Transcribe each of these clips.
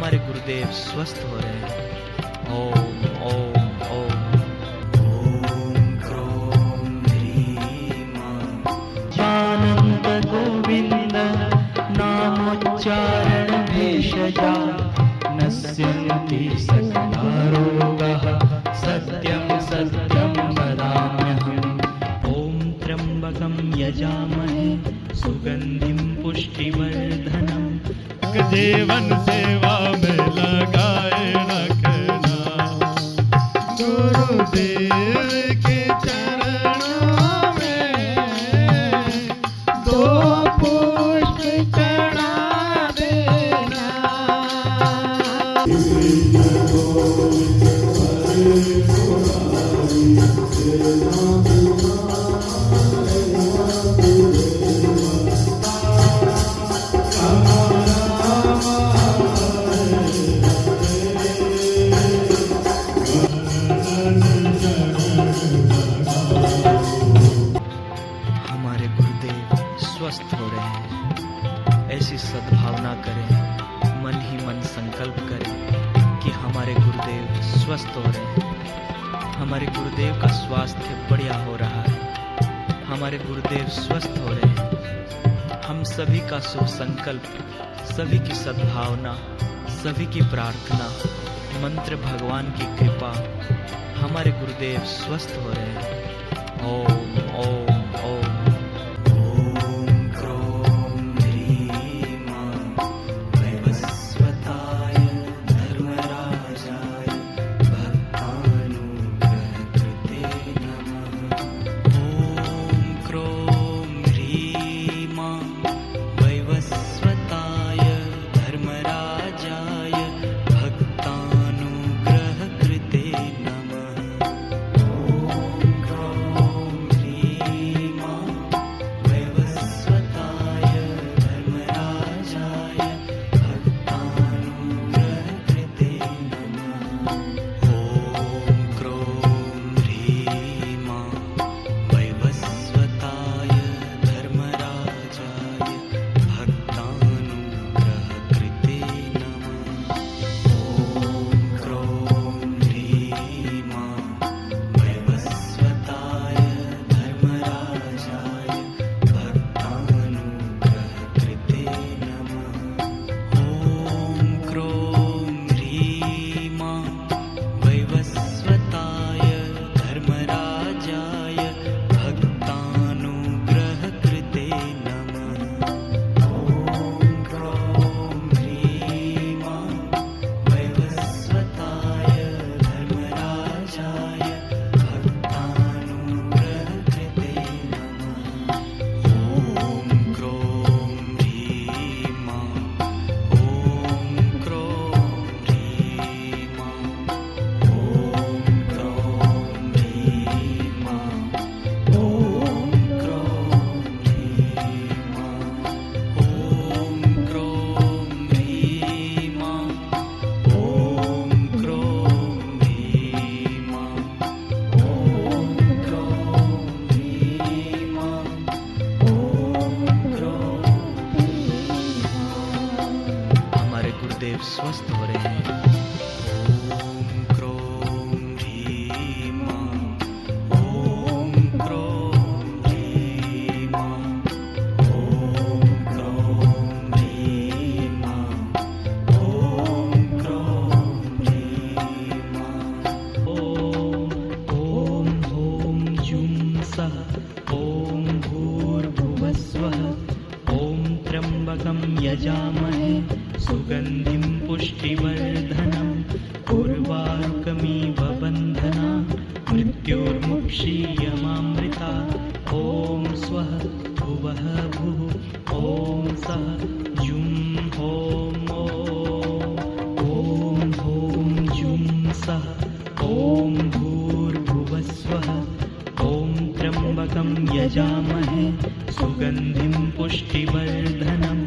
हमारे गुरुदेव स्वस्थ हो रहे हैं। ओम ओम ओम। आनंद गोविंद नामोच्चारण भेषजा नश्यन्ति सकला रोगाः सत्यं सत्यं वदाम्यहम्। ॐ त्र्यम्बकं यजामहे सुगन्धिं पुष्टिवर्धनम्। जीवन सेवा में लगाए रखना, गुरुदेव के चरणों में दो पुष्प चढ़ा देना। हमारे गुरुदेव स्वस्थ हो रहे हैं। ऐसी सद्भावना करें, मन ही मन संकल्प करें कि हमारे गुरुदेव स्वस्थ हो रहे हैं। हमारे गुरुदेव का स्वास्थ्य बढ़िया हो रहा है। हमारे गुरुदेव स्वस्थ हो रहे हैं। हम सभी का शुभ संकल्प, सभी की सद्भावना, सभी की प्रार्थना, मंत्र भगवान की कृपा, हमारे गुरुदेव स्वस्थ हो रहे हैं। ओम ओम ओम। ओम क्रोम ह्रीं वैवस्वताय धर्मराजाय भक्तानुग्रहकृते नमः। ओम क्रोम ह्रीं वैवस्वताय धर्मराजाय भक्तानुग्रहकृते नमः। ओम क्रोम ह्रीं वैवस्वताय धर्मराजाय भक्तानुग्रहकृते नमः। ओम क्रोम ह्रीं वैवस्वताय धर्मराजाय भक्तानुग्रहकृते नमः। ओम क्रोम ह्रीं वैवस्वताय धर्मराजाय भक्तानुग्रहकृते नमः। ओम क्रोम ह्रीं वैवस्वताय धर्मराजाय भक्तानुग्रहकृते नमः। ओम क्रोम ह्रीं वैवस्वताय धर्मराजाय भक्तानुग्रहकृते नमः। ओम क्रोम ह्रीं ओम क्रोम ह्रीं ओम क्रोम ह्रीं ओम क्रोम ह्रीं ओम क्रोम ह्रीं ओम क्रोम हमारे गुरुदेव स्वस्थ हो रहे हैं। ओम क्रोम ह्रीं ओम क्रोम ह्रीं ओम क्रोम ह्रीं ओम क्रोम ह्रीं ओम ओम ॐ जुं सः ॐ भूर्भुवस्वः ॐ त्र्यम्बकं यजामहे सुगन्धिं पुष्टिवर्धनम्। उर्वारुकमिव बन्धनात् मृत्योर्मुक्षीयमामृता। ॐ स्वः भुवः भुः ॐ सः जुं ॐ ॐ जुं सः ॐ भूर्भुवस्वः ॐ त्र्यम्बकं यजामहे सुगन्धिं पुष्टिवर्धनम्।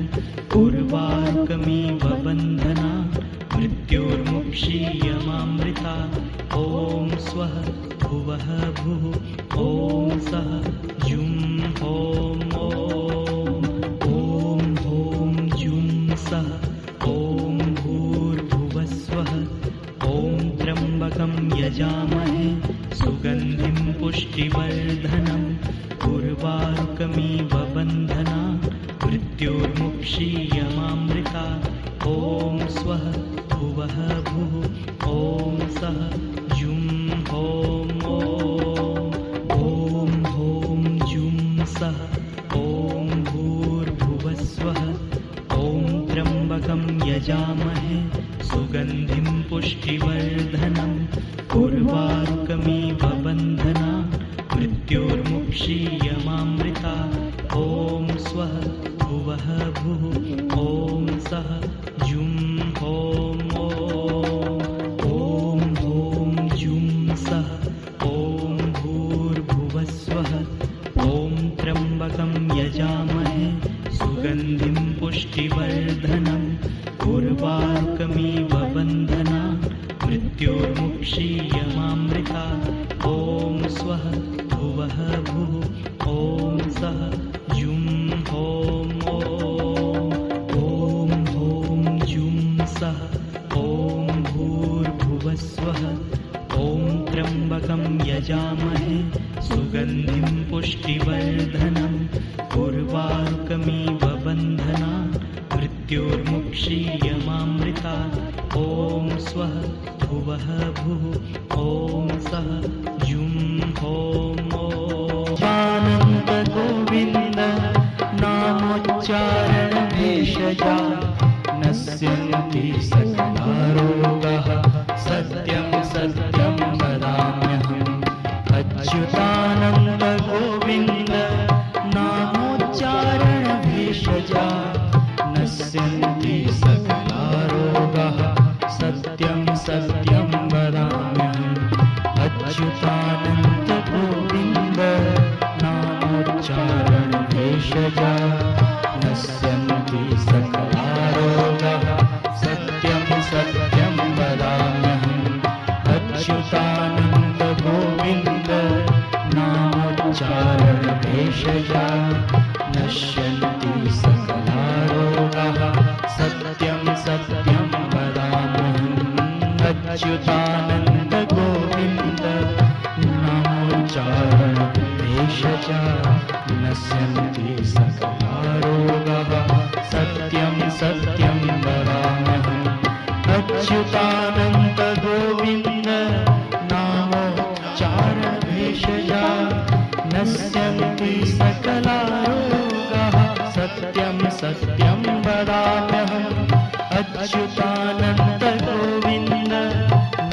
उर्वारुकमिव बन्धनात् मृत्योर्मुक्षीयमामृता। ॐ स्वः भुवः भुः ॐ सः जुं ॐ ॐ जुं सः ॐ भूर्भुवः यजामहे सुगन्धिं पुष्टिवर्धनम् उर्वारुकमिव बन्धनात् मृत्योर्मुक्षीयमामृता ॐ स्वः भुवः भुः ॐ सः जुं हों ॐ हों जुं सः ॐ भूर्भुवस्वः ॐ त्र्यम्बकं यजामहे सुगन्धिं पुष्टिवर्धनम् उर्वारुकमिव बन्धनात् मृत्योर्मुक्षीयमामृता ॐ स्वः भुवः भुः ॐ सः जुं हों ॐ हों जुं सः ॐ भूर्भुवस्वः ॐ त्र्यम्बकं यजामहे सुगन्धिं पुष्टिवर्धनम् उर्वारुकमिव बन्धनात् मृत्योर्मुक्षीयमामृता ॐ स्वः भुवः भुः ॐ सः जुं हों ॐ हों जुं सः ॐ भूर्भुवस्वः ॐ त्र्यम्बकं यजामहे सुगन्धिं पुष्टिवर्धनम् उर्वारुकमिव बन्धनात् मृत्योर्मुक्षीयमामृता ॐ स्वः भुवः भुः ॐ सः जुं हों आनन्द गोविन्द नामोच्चारण भेषजा नश्यन्ति सकला रोगाः सत्यं सत्यं वदाम्यहम् अच्युतानन्द गोविन्द नामोच्चारण भेषजा नश्यन्ति सकला रोगाः सत्यं सत्यं वदाम्यहम् अच्युतानन्द गोविन्द नामोच्चारण भेषजा नश्यन्ति सकला रोगाः सत्यं सत्यं वदाम्यहम् अच्युतानन्द गोविन्द नामोच्चारण भेषजा नश्यन्ति सकला रोगाः सत्यं सत्यं वदाम्यहम् अच्युतानन्द गोविन्द नामोच्चारण भेषजा नश्यन्ति सकला रोगाः सत्यं सत्यं वदाम्यहम् अच्युतानन्द गोविन्द नामोच्चारण भेषजा नश्यन्ति सकला रोगाः सत्यं सत्यं वदाम्यहम् अच्युतानन्द गोविन्द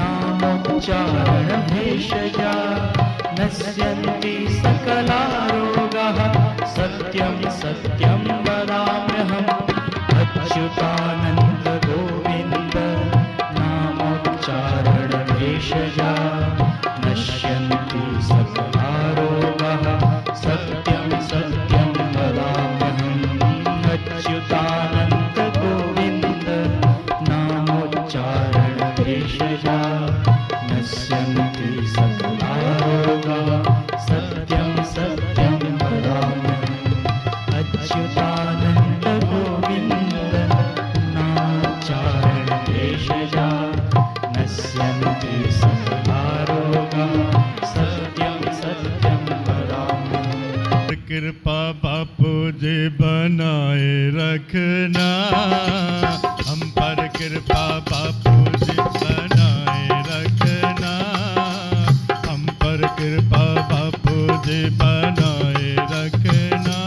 नामोच्चारण भेषजा नश्यन्ति सकला रोगाः सत्यं सत्यं वदाम्यहम् अच्युतानन्द गोविन्द नामोच्चारण भेषजा नश्यन्ति सकला रोगाः सत्यं सत्यं वदाम्यहम् अच्युतानन्द गोविन्द नामोच्चारण भेषजा नश्यन्ति सकला रोगाः सत्यं सत्यं वदाम्यहम् अच्युतानन्द गोविन्द नामोच्चारण भेषजा नश्यन्ति सकला रोगाः सत्यं सत्यं वदाम्यहम्। कृपा बापू जी बनाए रखना, हम पर कृपा बापू जी बनाए रखना, हम पर कृपा बापू जी बनाए रखना,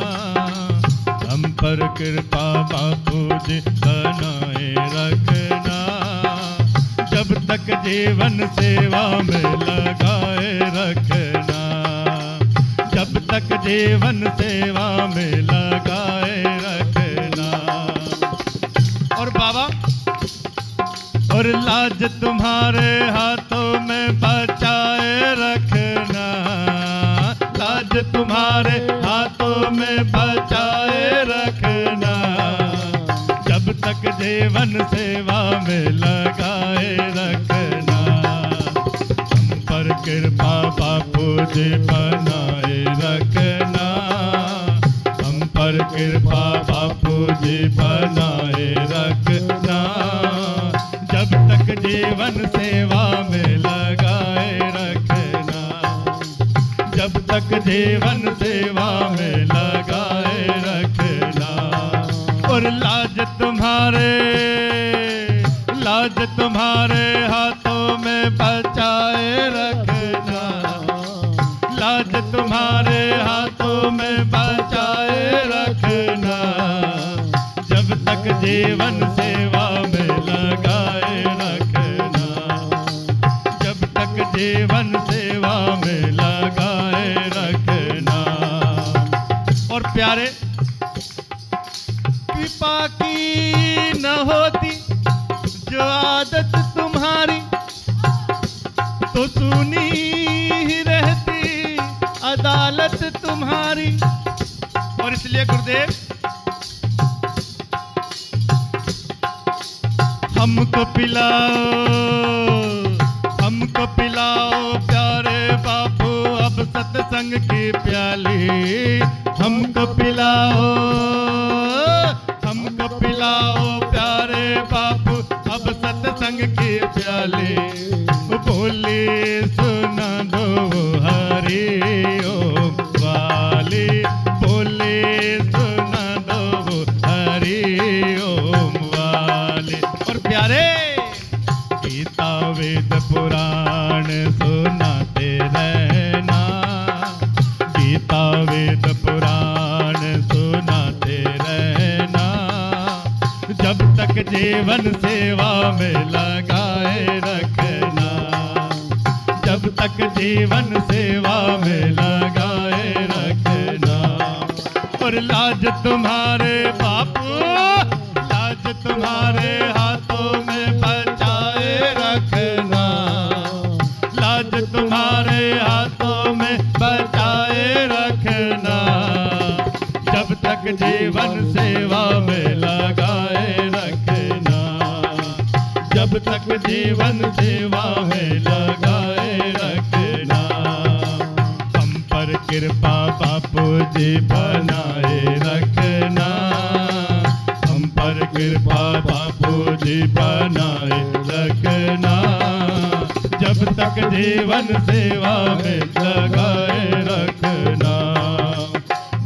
हम पर कृपा बापू जी बनाए रखना। जब तक जीवन सेवा में लगाए रखना, जब तक जीवन सेवा में लगाए रखना। और बाबा, और लाज तुम्हारे हाथों में बचाए रखना, लाज तुम्हारे हाथों में बचाए रखना। जब तक जीवन सेवा में लगाए रखना, हम पर कृपा बापू जी बनाए रखना, हम पर कृपा बापू जी बनाए रखना। जब तक जीवन सेवा में लगाए जीवन सेवा में लगाए रखना। और लाज तुम्हारे हाथों में बचाए रखना। लाज तुम्हारे हाथों में बचाए रखना। जब तक जीवन सेवा में लगाए रखना। जब तक जीवन सेवा में लगाए रखना। और प्यारे, कृपा की न होती जो आदत तुम्हारी, तो सुनी ही रहती अदालत तुम्हारी। और इसलिए गुरुदेव हमको पिलाओ प्यारे बापू अब सत्संग की प्याली। हमको पिलाओ प्यारे बापू अब सत्संग की प्याली। बोली सुना दो हरि ओम वाली। बोली सुना दो हरि ओम वाली। और प्यारे, गीता वेद पुराण सुनाते रहना। गीता वेद पुराण सुनाते रहना। जब तक जीवन सेवा में लगाए रखना। जब तक जीवन सेवा में लगाए रखना। और लाज तुम्हारे बापू, लाज तुम्हारे हाथों में बचाए रखना। लाज तुम्हारे हाथों में बचाए रखना। जब तक जीवन सेवा में लगाए रखना। जब तक जीवन सेवा में लगाए रखना। हम पर कृपा बापू जी बनाए रखना। हम पर कृपा बापू जी बनाए रखना। जब तक जीवन सेवा में लगाए रखना।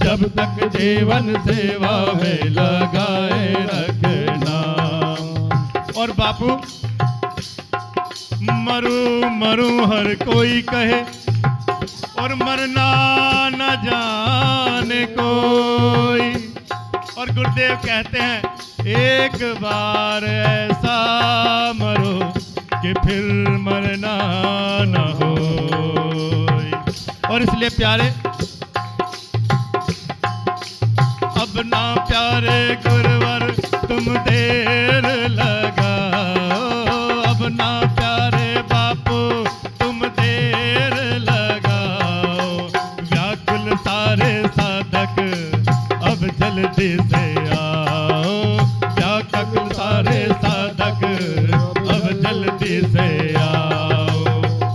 जब तक जीवन सेवा में लगाए रखना। और बापू, मरू हर कोई कहे और मरना न जाने कोई। और गुरुदेव कहते हैं एक बार ऐसा मरो कि फिर मरना न हो। और इसलिए प्यारे, अब ना प्यारे गुरुवर तुम देर लगाओ। अब ना प्यारे बापू तुम देर लगाओ। व्याकुल सारे साधक अब जल्दी से आओ। व्याकुल सारे साधक अब जल्दी से आओ।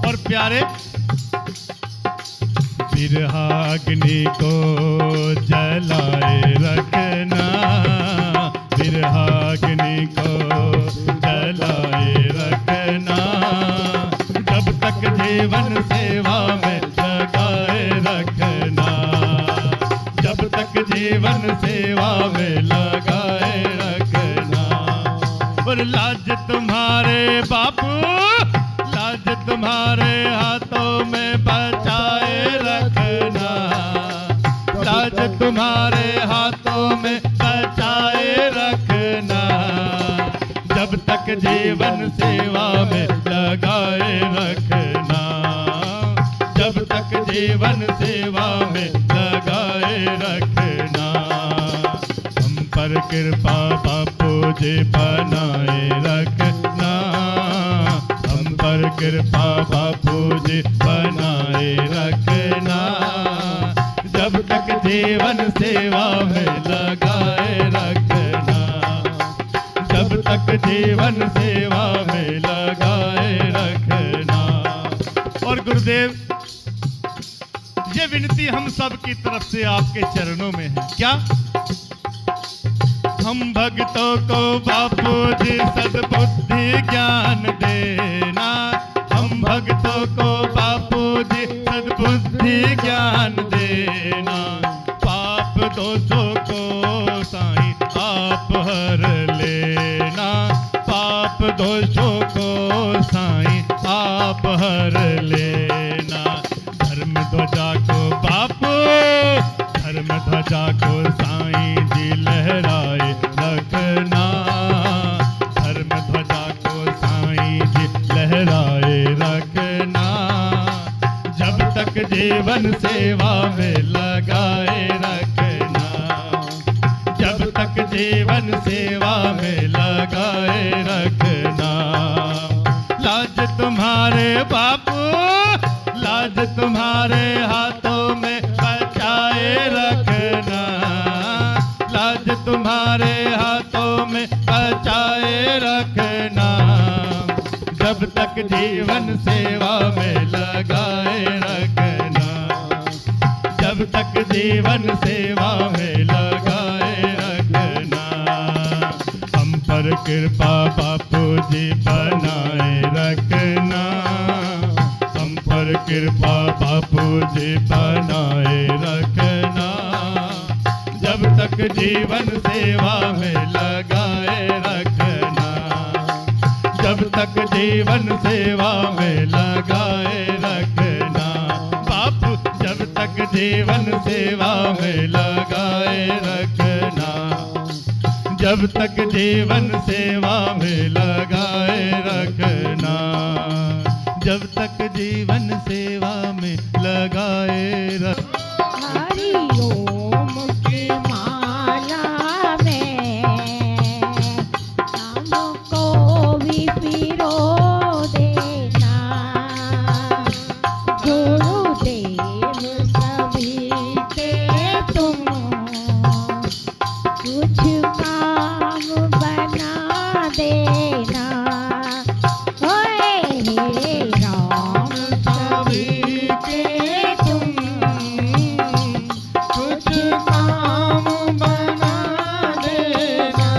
और प्यारे, बिरहाग्नि को जलाए रखना। बिरहाग्नि को जलाए रखना। जब तक जीवन सेवा में लगाए रखना। जब तक जीवन सेवा में लगाए रखना। और लाज तुम्हारे बापू, लाज तुम्हारे हाथों में बचाए रखना। लाज तुम्हारे हाथों में बचाए रखना। जब तक जीवन सेवा में लगाए रखना। जब तक जीवन सेवा में लगाए रखना। हम पर कृपा बापू जी बनाए रखना। हम पर कृपा बापू जी बनाए रखना। जब तक जीवन सेवा में लगाए रखना। जब तक जीवन सेवा में लगाए रखना। और गुरुदेव, ये विनती हम सब की तरफ से आपके चरणों में है। क्या? हम भक्तों को बापू जी सद्बुद्धि ज्ञान देना। हम भक्तों को बापू जी सद्बुद्धि ज्ञान देना। दोषों को साईं आप हर लेना। धर्म ध्वजा को बापू, धर्म ध्वजा को साईं जी लहराए रखना। धर्म ध्वजा को साईं जी लहराए रखना। जब तक जीवन सेवा में लगाए रखना। जब तक जीवन सेवा में लगाए रखना। लाज तुम्हारे बापू, लाज तुम्हारे हाथों में बचाए रखना। लाज तुम्हारे हाथों में बचाए रखना। जब तक जीवन सेवा में लगाए रखना। जब तक जीवन सेवा में लगाए रखना। हम पर कृपा बापू जी बनाए रखना। हम पर कृपा बापू जी बनाए रखना। जब तक जीवन सेवा में लगाए रखना। जब तक जीवन सेवा में लगाए रखना। बापू जब तक जीवन सेवा में लगाए रखना। जब तक जीवन सेवा में लगाए रखना। जब तक जीवन सेवा में लगाए रखना। हरि ओम की माला में हमको भी पिरो देना। गुरुदेव सभी के तुम कुछ काम बना देना। ओए हे राम सभी के तुम कुछ काम बना देना।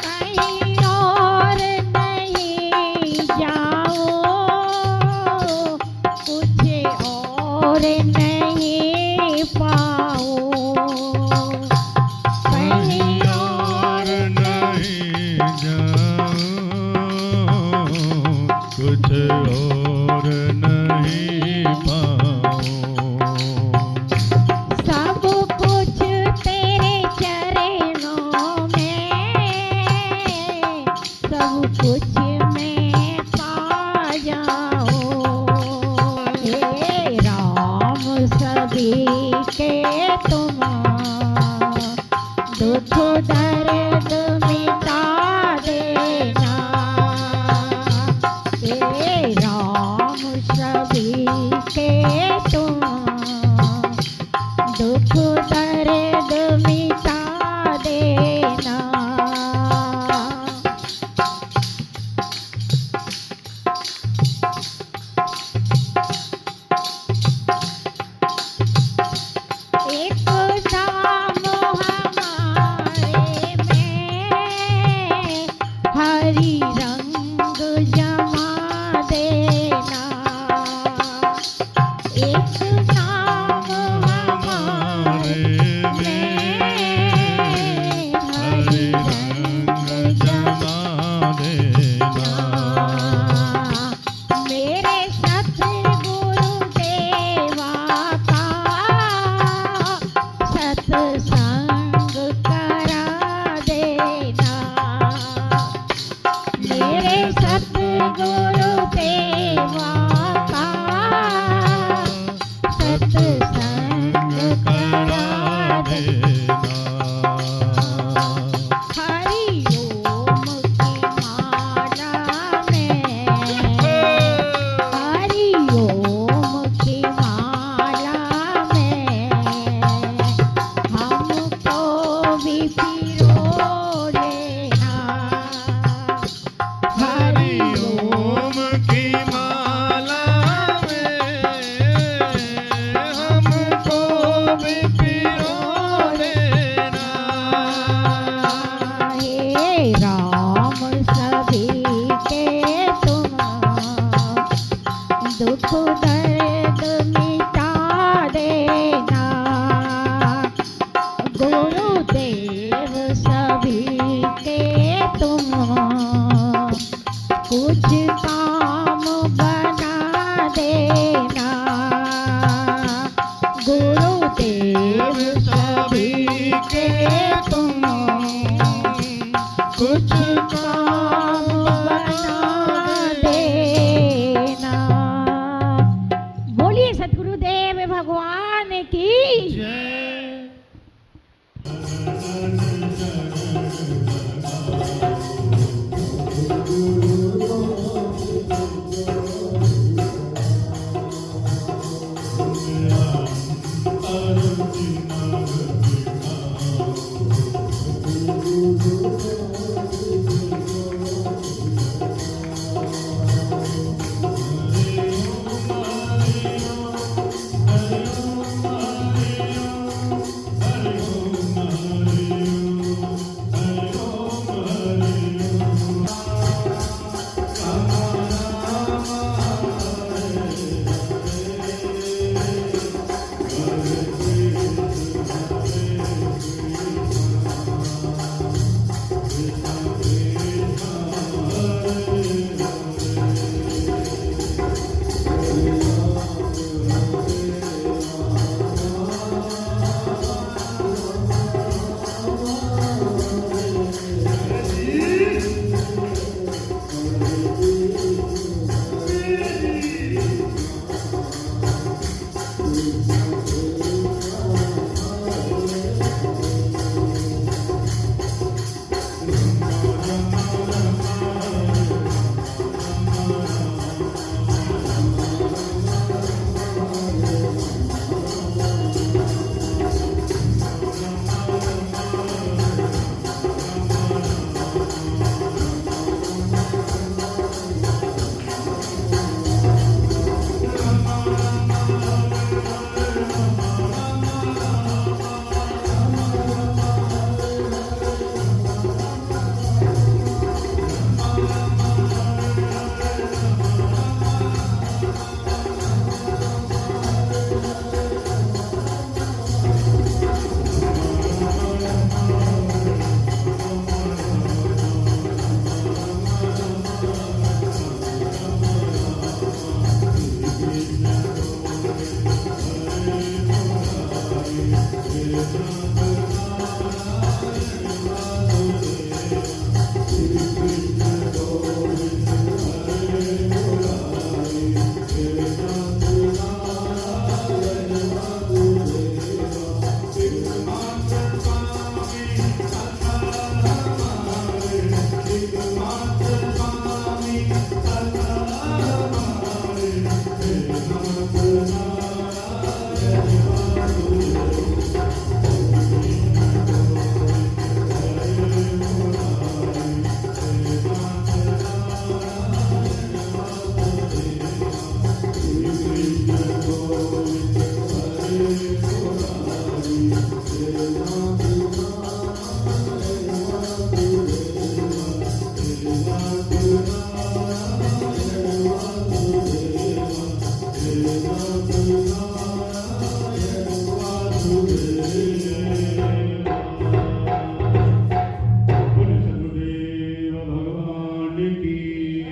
कहीं और नहीं जाओ, कुछ और नहीं पाओ। कहीं और नहीं जाओ, कुछ और नहीं पाओ। सब कुछ तेरे चरणों में, सब कुछ में पा जाओ। हे राम सभी के तुम दुख दर्द मिटा देना। हे राम सभी के तुम दुख दर्द मिटा देना। एक नाम हमारे में हरि रंग जमा देना। एक नाम हमारे में हरि रंग जमा देना। मेरे सतगुरु देवा का सत्संग करा देना। मेरे सतगुरु देवा का बोलिए सद्गुरुदेव भगवान की जय।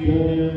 जय।